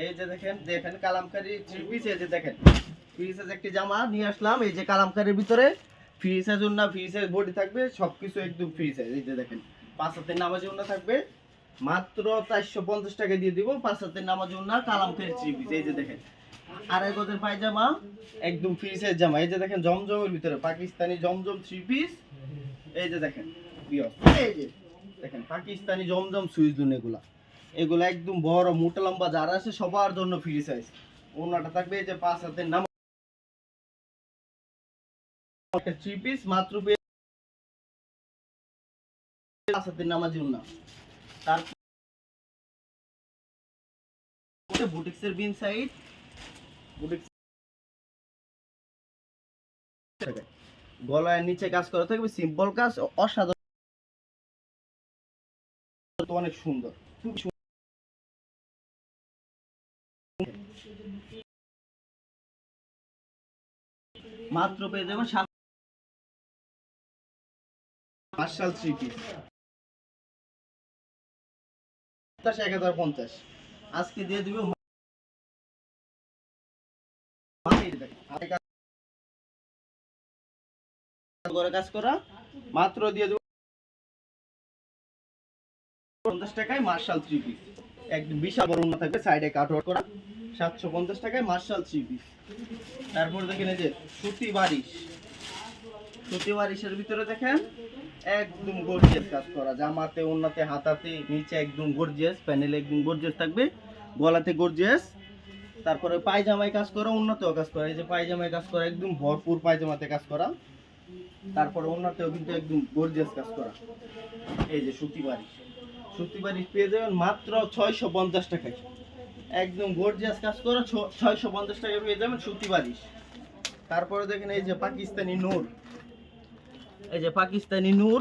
এই যে দেখেন দেখেন কালামকারী থ্রি পিস। এই যে দেখেন ফ্রি সাইজ একটি জামা নিয়ে আসলাম। এই যে কালামকারীর ভিতরে ফ্রি সাইজ ওন্না, ফ্রি সাইজ বডি থাকবে, সবকিছু একদম ফ্রি সাইজ। এই যে দেখেন 5 হাতের নামাজি ওন্না থাকবে, মাত্র 450 টাকা দিয়ে দিব। 5 হাতের নামাজি ওন্না কালামকারী থ্রি পিস। এই যে দেখেন আড়াই গজের পায়জামা, একদম ফ্রি সাইজ জামা। এই যে দেখেন জমজমের ভিতরে পাকিস্তানি জমজম থ্রি পিস। এই যে দেখেন এই যে দেখেন পাকিস্তানি জমজম সুইজুন, এগুলা একদম বড় মোটা লম্বা যারা আছে সবার জন্য ফ্রি সাইজ। ওনাটা থাকবে এই যে 5 হাতের নাম থ্রি পিস, মাত্র 5 হাতের নামাজি ওন্না। তারপরে বুটিক্সের বিন সাইড, বুটিক্স গলায় নিচে কাজ করা থাকবে, সিম্পল কাজ, অসাধারণ, অনেক সুন্দর, খুব সুন্দর। মাত্র পেয়ে যাবেন মার্শাল থ্রি পিস 1050। আজকে দিয়ে দিব কাজ করা, মাত্র দিয়ে দেব 50 টাকায় মার্শাল থ্রি পিস। একদম বিশাল বড় ওন্না থাকবে, সাইডে কাটওয়ার্ক করা, 750 টাকায় মার্শাল থ্রি পিস। তারপর দেখেন এই যে সুতি বারিশ, সুতি বারিশের ভিতরে দেখেন একদম গর্জিয়াস কাজ করা, জামাতে ওন্নাতে হাতাতে নিচে একদম গর্জিয়াস, প্যানেলে একদম গর্জিয়াস থাকবে, গলাতে গর্জিয়াস। তারপরে পায়জামায় কাজ করা, ওন্নাতেও কাজ করা। এই যে পায়জামায় কাজ করা, একদম ভরপুর পায়জামাতে কাজ করা। তারপরে ওন্নাতেও কিন্তু একদম গর্জিয়াস কাজ করা। এই যে সুতি বারিশ, সুতি বারিশ পেয়ে যাবেন মাত্র 650 টাকায়, একদম গর্জিয়াস কাজ করা, 650 টাকায় পেয়ে যাবেন সুতি বারিশ। তারপরে দেখেন এই যে পাকিস্তানি নূর, এই যে পাকিস্তানি নূর,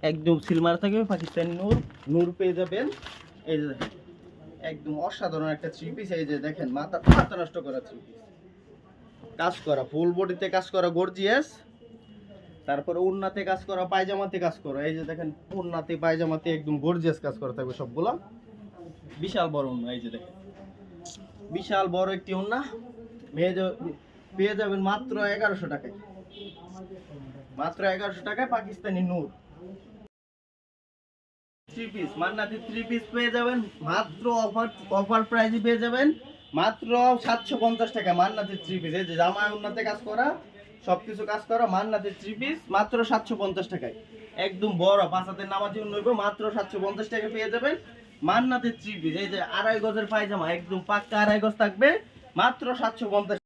একদম সিলমার থাকবে পাকিস্তানি নূর, নূর পেয়ে যাবেন। এই যে দেখেন একদম অসাধারণ একটা থ্রি পিস। এই যে দেখেন মাথা নষ্ট করা থ্রি পিস, কাজ করা ফুল বডিতে কাজ করা গর্জিয়াস। তারপরে ওন্নাতে কাজ করা, পায়জামাতে কাজ করা। এই যে দেখেন ওন্নাতে পায়জামাতে একদম গর্জিয়াস কাজ করা থাকবে সবগুলা, বিশাল বড় ওন্না। এই যে দেখেন বিশাল বড় একটি ওন্না পেয়ে যাবেন মাত্র 1100 টাকায়, মাত্র 1100 টাকায় পাকিস্তানি নূর থ্রি পিস। মান্নাতি থ্রি পিস পেয়ে যাবেন মাত্র অফার প্রাইসে পেয়ে যাবেন মাত্র 750 টাকা মান্নাতি থ্রি পিস। এই যে জামা ওন্নাতে কাজ করা, সবকিছু কাজ করা, মান্নাতি থ্রি পিস মাত্র 750 টাকায়, একদম বড় 5 হাতের নামাজি নইব, মাত্র 750 টাকা পেয়ে যাবেন মান্নাতি থ্রি পিস। এই যে আড়াই গজের পায়জামা, একদম পাক্কা আড়াই গজ থাকবে, মাত্র 750।